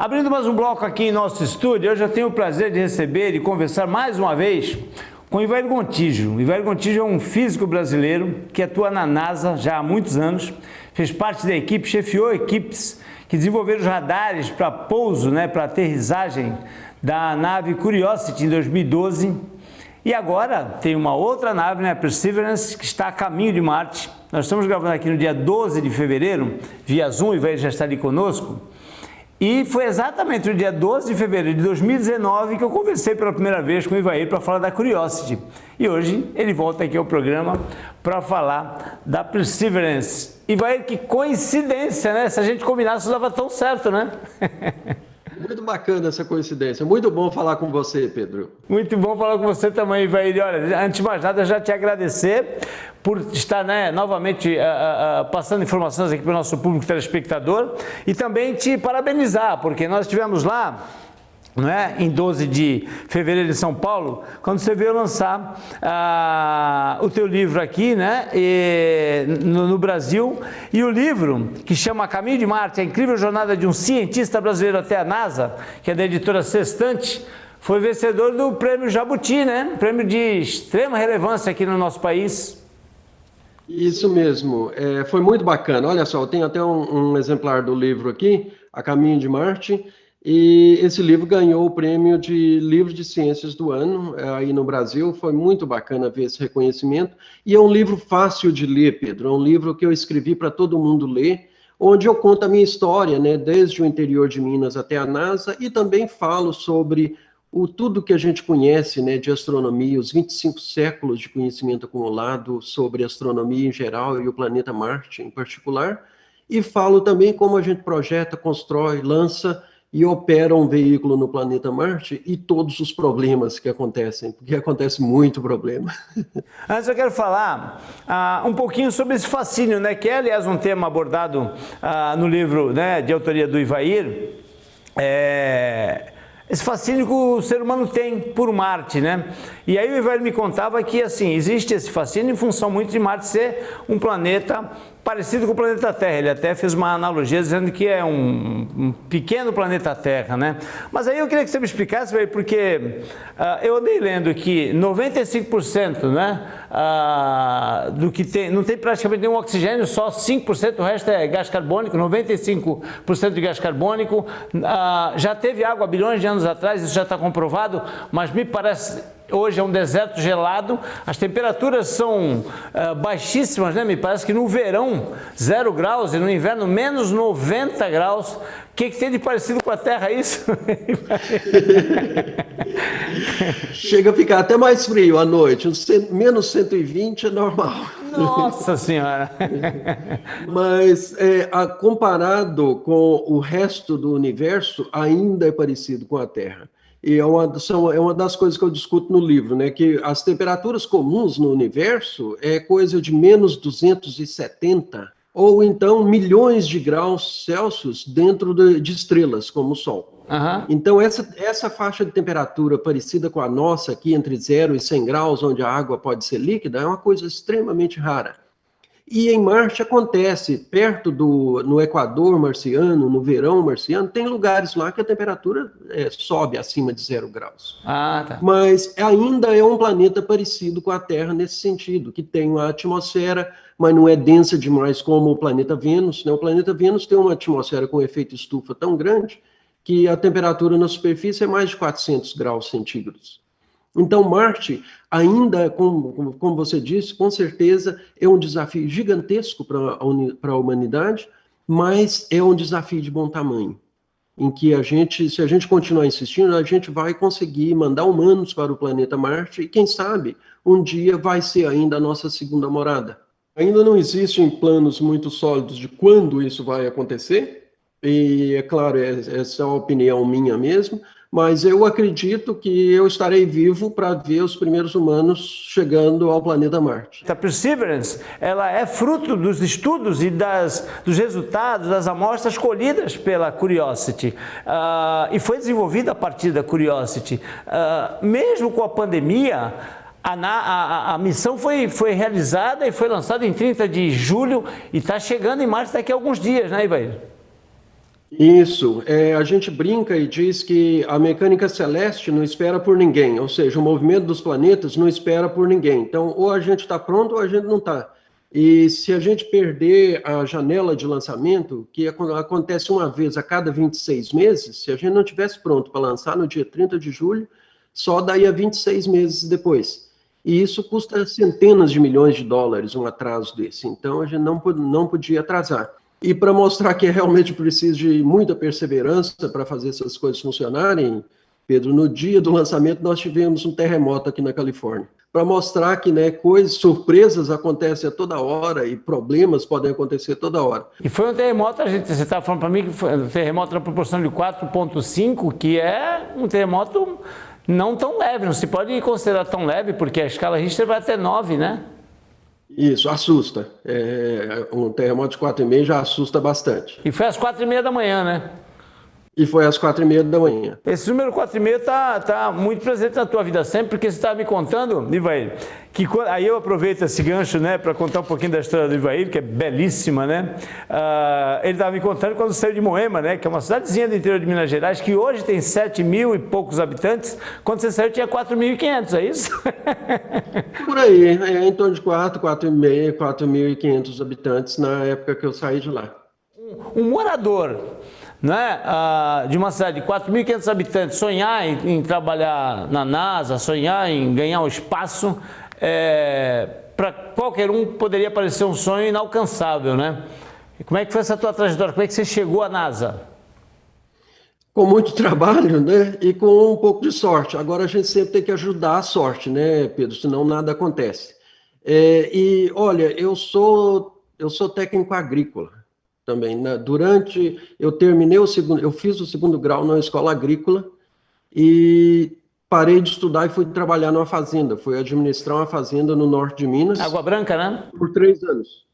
Abrindo mais um bloco aqui em nosso estúdio, hoje eu tenho o prazer de receber e conversar mais uma vez com Ivair Gontijo. Ivair Gontijo é um físico brasileiro que atua na NASA já há muitos anos, fez parte da equipe, chefiou equipes que desenvolveram os radares para pouso, para aterrissagem da nave Curiosity em 2012. E agora tem uma outra nave, a Perseverance, que está a caminho de Marte. Nós estamos gravando aqui no dia 12 de fevereiro, via Zoom, o Ivair já está ali conosco. E foi exatamente no dia 12 de fevereiro de 2019 que eu conversei pela primeira vez com o Ivair para falar da Curiosity. E hoje ele volta aqui ao programa para falar da Perseverance. Ivair, que coincidência, né? Se a gente combinasse, não dava tão certo, né? Muito bacana essa coincidência. Muito bom falar com você, Pedro. Muito bom falar com você também, Ivair. Olha, antes de mais nada, já te agradecer por estar novamente passando informações aqui para o nosso público telespectador e também te parabenizar, porque nós estivemos lá, em 12 de fevereiro em São Paulo, quando você veio lançar o teu livro aqui, no Brasil, e o livro que chama Caminho de Marte, a incrível jornada de um cientista brasileiro até a NASA, que é da editora Sextante, foi vencedor do prêmio Jabuti, um prêmio de extrema relevância aqui no nosso país. Isso mesmo, foi muito bacana. Olha só, eu tenho até um exemplar do livro aqui, A Caminho de Marte, e esse livro ganhou o prêmio de livro de ciências do ano aí no Brasil. Foi muito bacana ver esse reconhecimento. E é um livro fácil de ler, Pedro. É um livro que eu escrevi para todo mundo ler, onde eu conto a minha história, desde o interior de Minas até a NASA, e também falo sobre tudo que a gente conhece de astronomia, os 25 séculos de conhecimento acumulado sobre astronomia em geral e o planeta Marte em particular. E falo também como a gente projeta, constrói, lança e opera um veículo no planeta Marte e todos os problemas que acontecem, porque acontece muito problema. Antes eu quero falar um pouquinho sobre esse fascínio, que é, aliás, um tema abordado no livro de autoria do Ivair, esse fascínio que o ser humano tem por Marte, E aí o Ivair me contava que, assim, existe esse fascínio em função muito de Marte ser um planeta parecido com o planeta Terra. Ele até fez uma analogia dizendo que é um pequeno planeta Terra, Mas aí eu queria que você me explicasse, porque eu andei lendo que 95%, do que tem, não tem praticamente nenhum oxigênio, só 5%, o resto é gás carbônico, 95% de gás carbônico. Já teve água há bilhões de anos atrás, isso já está comprovado, mas me parece... Hoje é um deserto gelado, as temperaturas são baixíssimas, Me parece que no verão 0 graus e no inverno menos 90 graus. O que tem de parecido com a Terra isso? Chega a ficar até mais frio à noite, menos 120 é normal. Nossa Senhora! Mas comparado com o resto do universo, ainda é parecido com a Terra. E é uma das coisas que eu discuto no livro, que as temperaturas comuns no universo é coisa de menos 270, ou então milhões de graus Celsius dentro de estrelas, como o Sol. Uhum. Então, essa faixa de temperatura parecida com a nossa, aqui entre 0 e 100 graus, onde a água pode ser líquida, é uma coisa extremamente rara. E em Marte acontece, no Equador marciano, no verão marciano, tem lugares lá que a temperatura sobe acima de 0 graus. Tá. Mas ainda é um planeta parecido com a Terra nesse sentido, que tem uma atmosfera, mas não é densa demais como o planeta Vênus. O planeta Vênus tem uma atmosfera com efeito estufa tão grande que a temperatura na superfície é mais de 400 graus centígrados. Então, Marte, ainda, como você disse, com certeza é um desafio gigantesco para a humanidade, mas é um desafio de bom tamanho, em que se a gente continuar insistindo, a gente vai conseguir mandar humanos para o planeta Marte e, quem sabe, um dia vai ser ainda a nossa segunda morada. Ainda não existem planos muito sólidos de quando isso vai acontecer, e, é claro, essa é uma opinião minha mesmo, mas eu acredito que eu estarei vivo para ver os primeiros humanos chegando ao planeta Marte. A Perseverance, ela é fruto dos estudos e dos resultados das amostras colhidas pela Curiosity e foi desenvolvida a partir da Curiosity. Mesmo com a pandemia, a missão foi realizada e foi lançada em 30 de julho e está chegando em Marte daqui a alguns dias, Ivair? Isso, a gente brinca e diz que a mecânica celeste não espera por ninguém, ou seja, o movimento dos planetas não espera por ninguém. Então, ou a gente está pronto ou a gente não está. E se a gente perder a janela de lançamento, que acontece uma vez a cada 26 meses, se a gente não tivesse pronto para lançar no dia 30 de julho, só daí a 26 meses depois. E isso custa centenas de milhões de dólares, um atraso desse. Então, a gente não podia atrasar. E para mostrar que realmente precisa de muita perseverança para fazer essas coisas funcionarem, Pedro, no dia do lançamento nós tivemos um terremoto aqui na Califórnia. Para mostrar que surpresas acontecem a toda hora e problemas podem acontecer toda hora. E foi um terremoto, você estava falando para mim que foi um terremoto na proporção de 4,5, que é um terremoto não tão leve, não se pode considerar tão leve, porque a escala Richter vai até 9, né? Isso, assusta. Um terremoto de 4,5 já assusta bastante. E foi às 4h30 da manhã, né? E foi às 4h30 da manhã. Esse número 4,5 tá muito presente na tua vida sempre, porque você estava me contando, Ivair, que aí eu aproveito esse gancho, né, para contar um pouquinho da história do Ivair, que é belíssima, né? Ele estava me contando quando saiu de Moema, né, que é uma cidadezinha do interior de Minas Gerais, que hoje tem 7.000 e poucos habitantes. Quando você saiu tinha 4.500, é isso? Por aí, em torno de 4.500, 4.500 habitantes na época que eu saí de lá. Um morador, né, de uma cidade de 4.500 habitantes, sonhar em trabalhar na NASA, sonhar em ganhar um espaço, para qualquer um poderia parecer um sonho inalcançável, né? E como é que foi essa tua trajetória? Como é que você chegou à NASA? Com muito trabalho, né, e com um pouco de sorte. Agora a gente sempre tem que ajudar a sorte, né, Pedro? Senão nada acontece. E olha, eu sou técnico agrícola também, né? Eu fiz o segundo grau na escola agrícola e parei de estudar e fui trabalhar numa fazenda. Fui administrar uma fazenda no norte de Minas. Água Branca, né? Por 3 anos.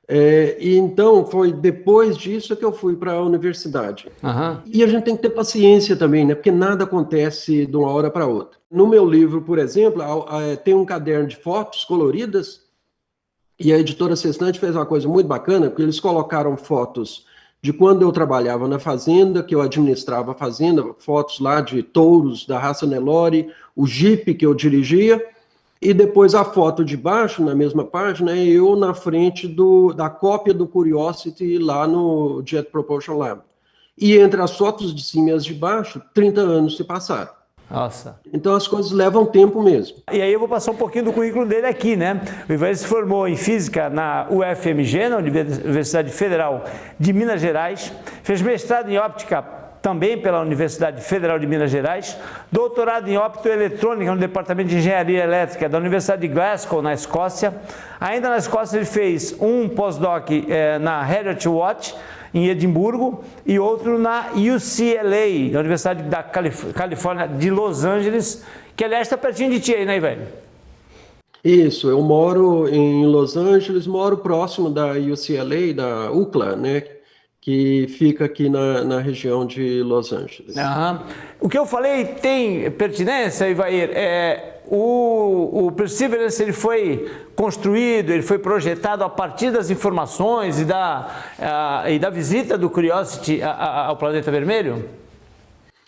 E então foi depois disso que eu fui para a universidade. Uhum. E a gente tem que ter paciência também, né? Porque nada acontece de uma hora para outra. No meu livro, por exemplo, tem um caderno de fotos coloridas. E a editora Sextante fez uma coisa muito bacana, porque eles colocaram fotos de quando eu trabalhava na fazenda, que eu administrava a fazenda, fotos lá de touros da raça Nelore, o Jeep que eu dirigia, e depois a foto de baixo, na mesma página, é eu na frente da cópia do Curiosity lá no Jet Propulsion Lab. E entre as fotos de cima e as de baixo, 30 anos se passaram. Nossa. Então as coisas levam tempo mesmo. E aí eu vou passar um pouquinho do currículo dele aqui, né? O Ivair se formou em Física na UFMG, na Universidade Federal de Minas Gerais, fez mestrado em Óptica também pela Universidade Federal de Minas Gerais, doutorado em Optoeletrônica no Departamento de Engenharia Elétrica da Universidade de Glasgow, na Escócia. Ainda na Escócia ele fez um pós-doc na Heriot-Watt, em Edimburgo, e outro na UCLA, na Universidade da Califórnia de Los Angeles, que aliás está pertinho de ti aí, né, velho? Isso, eu moro em Los Angeles, moro próximo da UCLA, da UCLA, né, que fica aqui na região de Los Angeles. Uhum. O que eu falei tem pertinência, Ivair? O Perseverance ele foi construído, ele foi projetado a partir das informações e da visita do Curiosity ao planeta vermelho?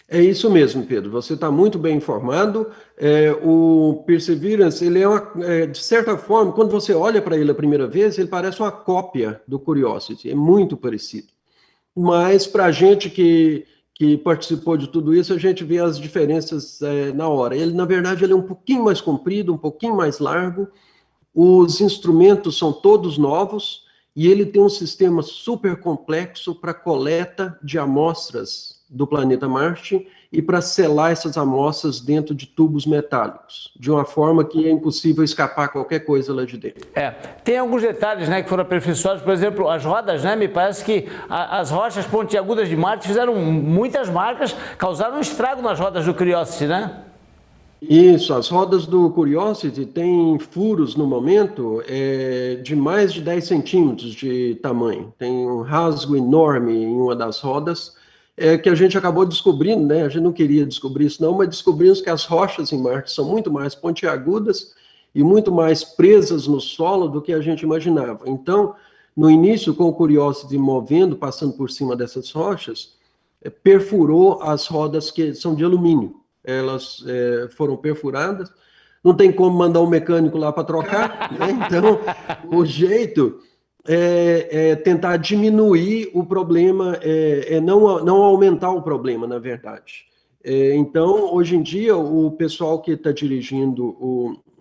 É isso mesmo, Pedro. Você está muito bem informado. O Perseverance, ele de certa forma, quando você olha para ele a primeira vez, ele parece uma cópia do Curiosity. É muito parecido. Mas para a gente que participou de tudo isso, a gente vê as diferenças na hora. Ele, na verdade, ele é um pouquinho mais comprido, um pouquinho mais largo. Os instrumentos são todos novos e ele tem um sistema super complexo para coleta de amostras do planeta Marte e para selar essas amostras dentro de tubos metálicos, de uma forma que é impossível escapar qualquer coisa lá de dentro. Tem alguns detalhes, né, que foram aperfeiçoados, por exemplo, as rodas, né, me parece que as rochas pontiagudas de Marte fizeram muitas marcas, causaram um estrago nas rodas do Curiosity, né? Isso, as rodas do Curiosity têm furos no momento de mais de 10 centímetros de tamanho, tem um rasgo enorme em uma das rodas, que a gente acabou descobrindo, né? A gente não queria descobrir isso não, mas descobrimos que as rochas em Marte são muito mais pontiagudas e muito mais presas no solo do que a gente imaginava. Então, No início, com o Curiosity movendo, passando por cima dessas rochas, perfurou as rodas que são de alumínio. Elas foram perfuradas, não tem como mandar um mecânico lá para trocar, né? Então, o jeito é tentar diminuir o problema, não aumentar o problema, na verdade. Então, hoje em dia, o pessoal que está dirigindo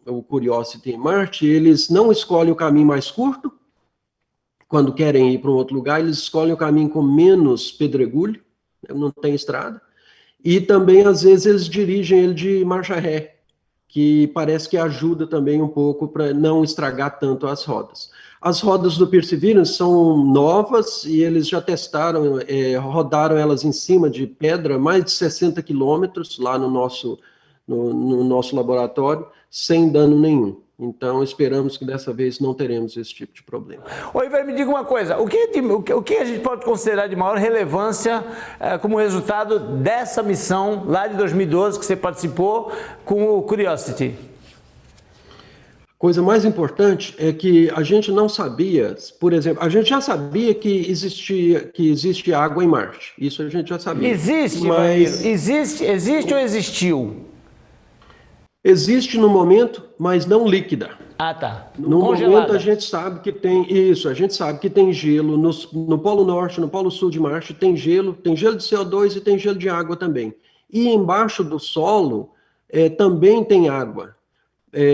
o Curiosity em Marte, eles não escolhem o caminho mais curto, quando querem ir para um outro lugar, eles escolhem o caminho com menos pedregulho, não tem estrada, e também, às vezes, eles dirigem ele de marcha ré, que parece que ajuda também um pouco para não estragar tanto as rodas. As rodas do Perseverance são novas e eles já testaram, rodaram elas em cima de pedra mais de 60 quilômetros lá no nosso laboratório, sem dano nenhum. Então, esperamos que dessa vez não teremos esse tipo de problema. Oi, vai, me diga uma coisa, o que a gente pode considerar de maior relevância como resultado dessa missão lá de 2012 que você participou com o Curiosity? Coisa mais importante é que a gente não sabia, por exemplo, a gente já sabia que existe água em Marte, isso a gente já sabia. Existe, mas... existe ou existiu? Existe no momento, mas não líquida. Ah, tá. No momento a gente sabe que tem isso, a gente sabe que tem gelo no Polo Norte, no Polo Sul de Marte tem gelo de CO2 e tem gelo de água também. E embaixo do solo também tem água,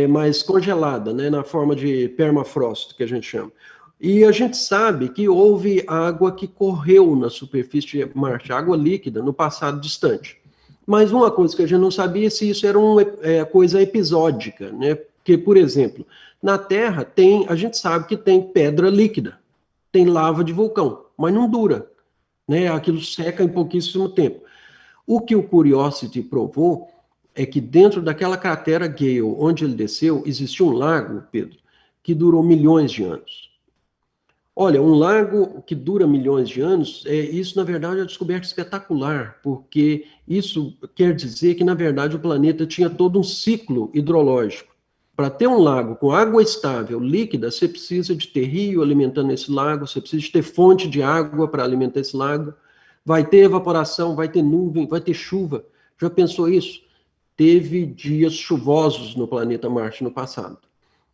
mas congelada, né, na forma de permafrost, que a gente chama. E a gente sabe que houve água que correu na superfície de Marte, água líquida, no passado distante. Mas uma coisa que a gente não sabia se isso era uma coisa episódica, né? Porque, por exemplo, na Terra a gente sabe que tem pedra líquida, tem lava de vulcão, mas não dura, né? Aquilo seca em pouquíssimo tempo. O que o Curiosity provou é que dentro daquela cratera Gale, onde ele desceu, existiu um lago, Pedro, que durou milhões de anos. Olha, um lago que dura milhões de anos, isso na verdade é uma descoberta espetacular, porque isso quer dizer que na verdade o planeta tinha todo um ciclo hidrológico. Para ter um lago com água estável, líquida, você precisa de ter rio alimentando esse lago, você precisa de ter fonte de água para alimentar esse lago, vai ter evaporação, vai ter nuvem, vai ter chuva. Já pensou isso? Teve dias chuvosos no planeta Marte no passado.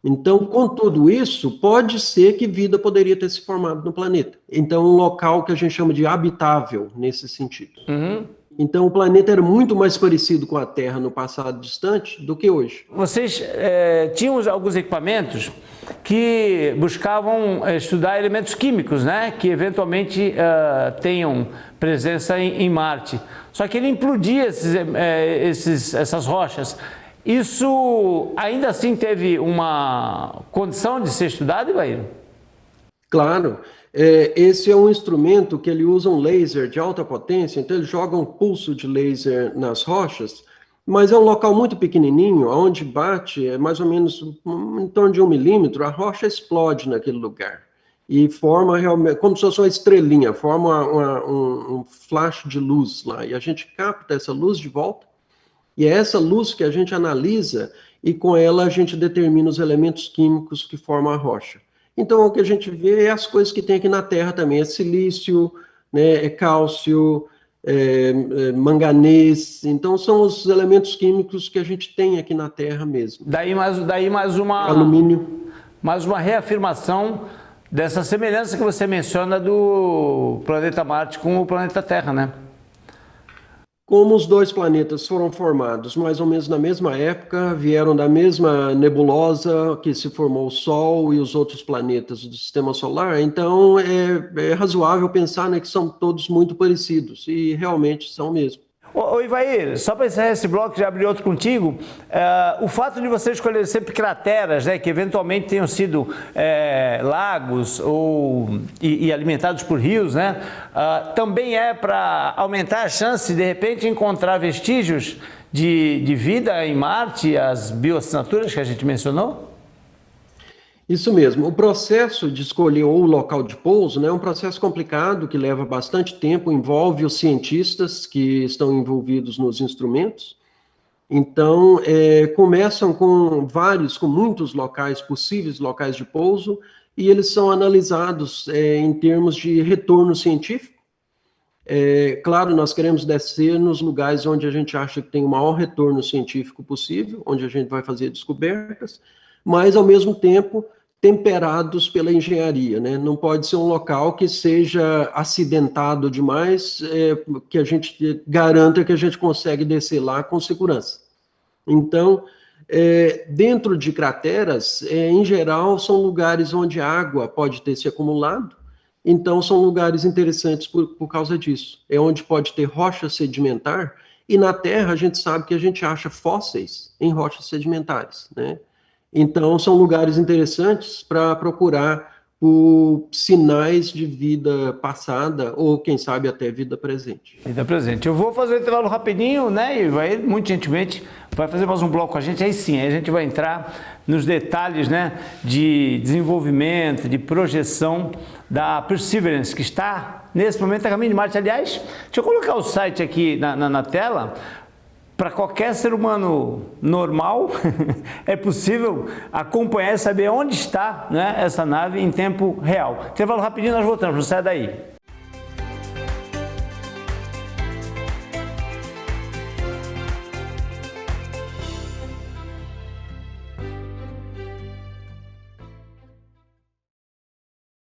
Então, com tudo isso, pode ser que vida poderia ter se formado no planeta. Então, um local que a gente chama de habitável, nesse sentido. Uhum. Então, o planeta era muito mais parecido com a Terra no passado distante do que hoje. Vocês tinham alguns equipamentos que buscavam estudar elementos químicos, né? Que eventualmente tenham presença em Marte. Só que ele implodia essas rochas. Isso ainda assim teve uma condição de ser estudado, Ivair? Claro. Esse é um instrumento que ele usa um laser de alta potência, então ele joga um pulso de laser nas rochas, mas é um local muito pequenininho, onde bate mais ou menos em torno de 1 milímetro, a rocha explode naquele lugar. E forma realmente, como se fosse uma estrelinha, forma um flash de luz lá, e a gente capta essa luz de volta, e é essa luz que a gente analisa e com ela a gente determina os elementos químicos que formam a rocha. Então o que a gente vê é as coisas que tem aqui na Terra também, é silício, né, é cálcio, manganês, então são os elementos químicos que a gente tem aqui na Terra mesmo. Daí mais uma... alumínio. Mais uma reafirmação dessa semelhança que você menciona do planeta Marte com o planeta Terra, né? Como os dois planetas foram formados mais ou menos na mesma época, vieram da mesma nebulosa que se formou o Sol e os outros planetas do Sistema Solar, então é razoável pensar, né, que são todos muito parecidos, e realmente são mesmo. Ô Ivair, só para encerrar esse bloco, já abri outro contigo, o fato de você escolher sempre crateras, né, que eventualmente tenham sido lagos e alimentados por rios, né, também é para aumentar a chance de repente encontrar vestígios de vida em Marte, as bioassinaturas que a gente mencionou? Isso mesmo. O processo de escolher o local de pouso, né, é um processo complicado que leva bastante tempo, envolve os cientistas que estão envolvidos nos instrumentos. Então, começam com muitos locais, possíveis locais de pouso, e eles são analisados em termos de retorno científico. Claro, nós queremos descer nos lugares onde a gente acha que tem o maior retorno científico possível, onde a gente vai fazer descobertas, mas, ao mesmo tempo, temperados pela engenharia, né? Não pode ser um local que seja acidentado demais, que a gente garanta que a gente consegue descer lá com segurança. Então, dentro de crateras, em geral, são lugares onde a água pode ter se acumulado, então são lugares interessantes por causa disso. É onde pode ter rocha sedimentar, e na Terra a gente sabe que a gente acha fósseis em rochas sedimentares, né? Então, são lugares interessantes para procurar por sinais de vida passada ou, quem sabe, até vida presente. Vida presente. Eu vou fazer um intervalo rapidinho, né? E vai, muito gentilmente, vai fazer mais um bloco com a gente. Aí sim, aí a gente vai entrar nos detalhes, né, de desenvolvimento, de projeção da Perseverance, que está, nesse momento, a caminho de Marte. Aliás, deixa eu colocar o site aqui na tela. Para qualquer ser humano normal, é possível acompanhar e saber onde está, né, essa nave em tempo real. Intervalo rapidinho, nós voltamos, não sai daí.